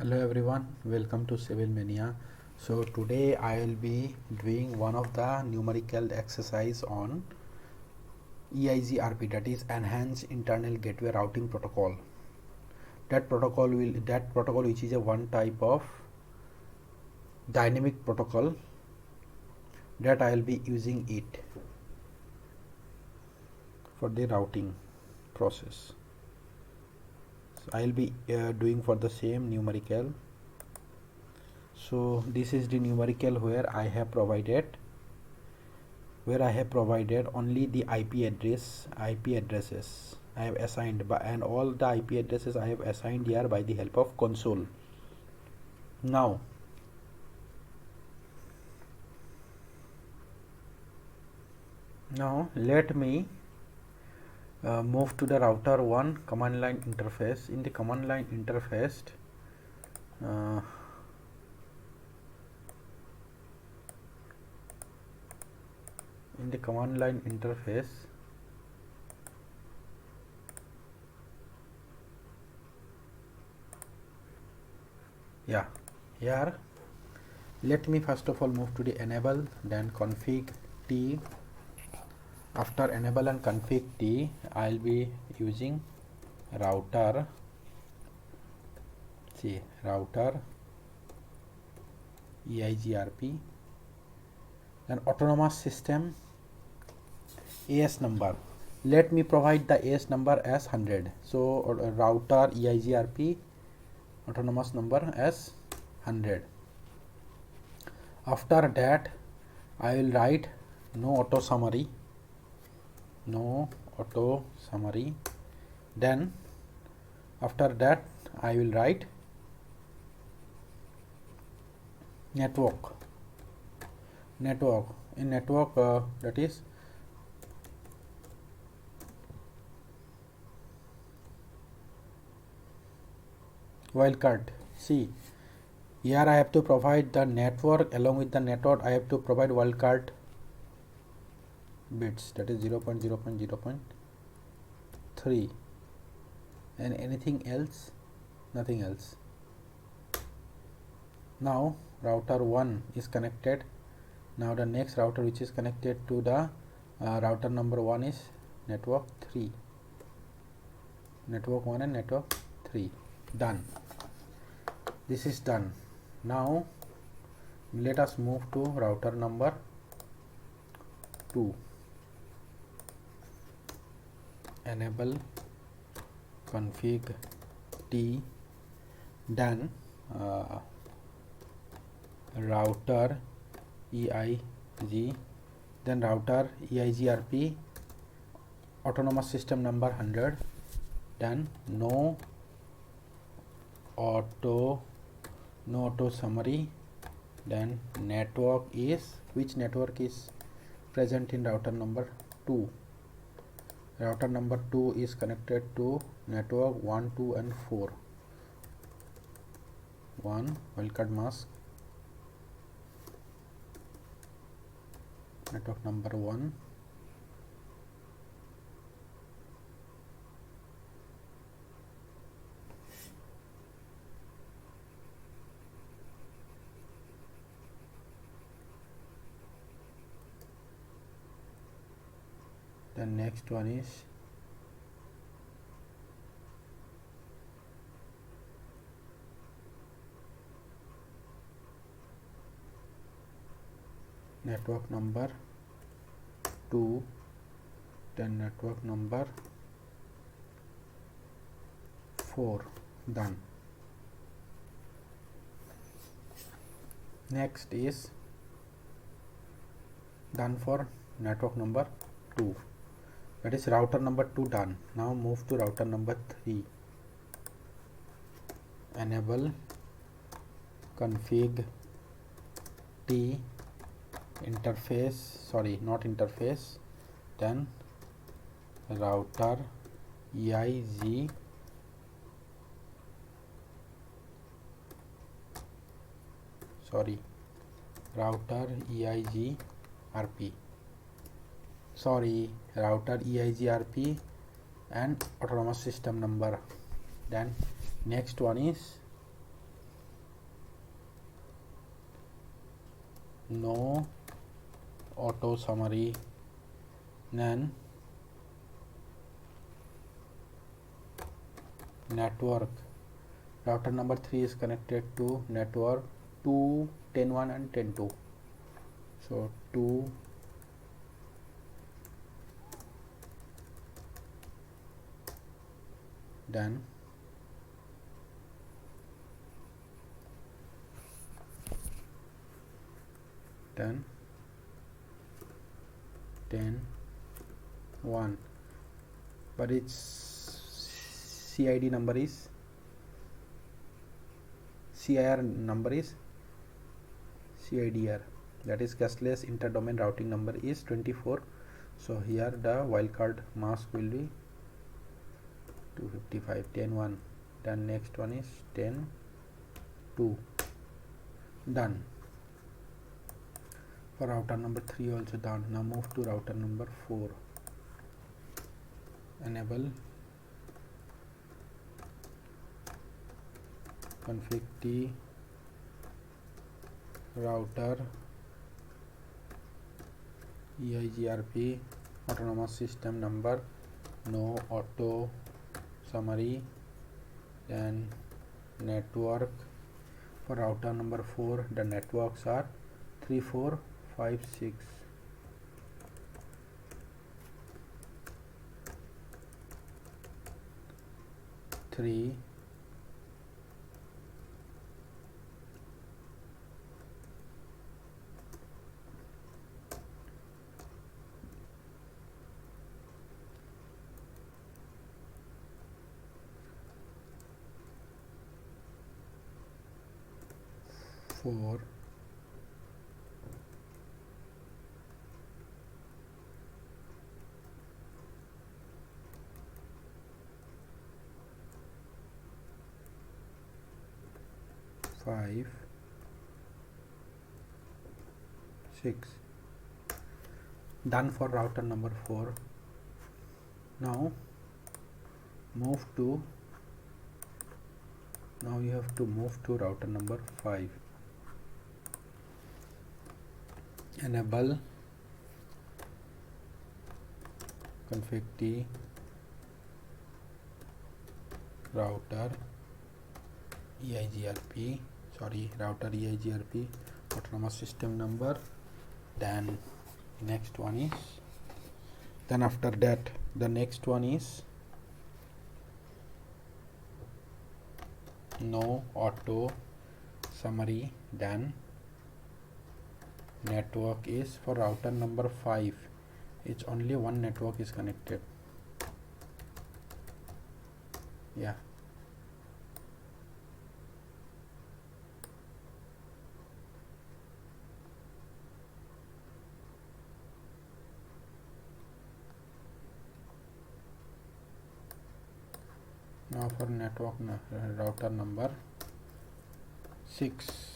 Hello everyone, welcome to Civil Mania. So today I will be doing one of the numerical exercise on EIGRP, that is Enhanced Internal Gateway Routing Protocol. That protocol which is a one type of dynamic protocol that I will be using it for the routing process. I will be doing for the same numerical. So this is the numerical where I have provided only the IP addresses I have assigned, and all the IP addresses I have assigned here by the help of console. Now let me move to the router 1 command line interface. In the command line interface, here let me first of all move to the enable, then config T. After enable and config T, I'll be using router EIGRP, then autonomous system AS number. Let me provide the AS number as 100. So router EIGRP autonomous number as 100. After that, I will write no auto summary. Then after that, I will write network. In network, that is wildcard. See, here I have to provide the network. Along with the network, I have to provide wildcard bits, that is 0.0.0.3, and anything else, nothing else. Now router 1 is connected. Now the next router which is connected to the router number 1 is network 3. Network 1 and network 3. Done. This is done. Now let us move to router number 2. Enable, config T, then router EIG, then router EIGRP autonomous system number 100, then no auto summary, then network is, which network is present in router number 2. Router number 2 is connected to network 1, 2 and 4. 1 wildcard mask, network number 1, the next one is network number 2, then network number 4. Done. Next is done for network number 2, that is router number 2 done. Now move to router number 3. Enable, config T, then router EIG router EIGRP and autonomous system number. Then next one is no auto summary, then network. Router number 3 is connected to network 2, 10.1 and 10.2. So 2, then then 10.1, but its CID number is CIR number is CIDR, that is gustless interdomain routing number is 24. So here the wildcard mask will be 255, 10.1. Then next one is 10.2. Done. For router number 3 also done. Now move to router number 4. Enable config T router EIGRP autonomous system number, no auto summary, then network. For router number 4 the networks are 3, 4, 5, 6. Three, four, five, 6. Done for router number 4. Now move to, now you have to move to router number 5. Enable config T router EIGRP, router EIGRP autonomous system number. Then next one is, then after that the next one is no auto summary, then network is for router number 5. It's only one network is connected. Yeah. Now for network router number 6.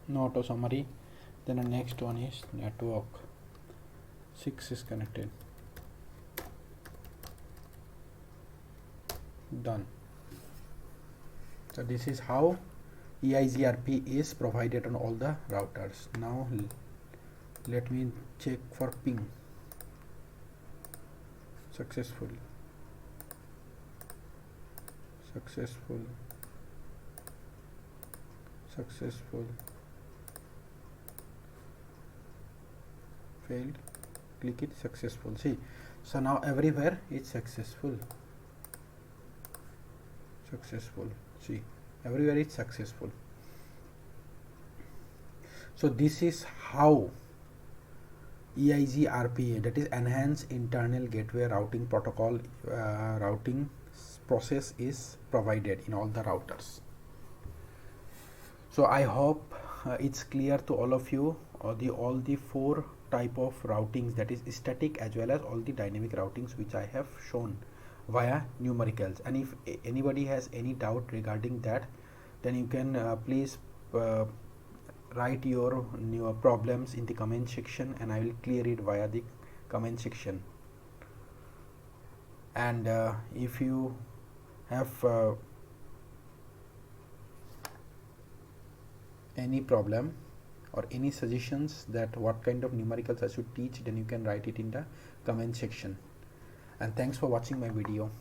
No auto summary. Then the next one is network 6 is connected. Done. So this is how EIGRP is provided on all the routers. Now let me check for ping. Successful. Failed. Click it. Successful. See, so now everywhere it's successful. See, everywhere it's successful. So this is how EIGRP, that is enhanced internal gateway routing protocol, routing process is provided in all the routers. So I hope it's clear to all of you, all the 4 type of routings, that is static as well as all the dynamic routings which I have shown. via numericals. And if anybody has any doubt regarding that, then you can please write your problems in the comment section, and I will clear it via the comment section. And if you have any problem or any suggestions that what kind of numericals I should teach, then you can write it in the comment section. And thanks for watching my video.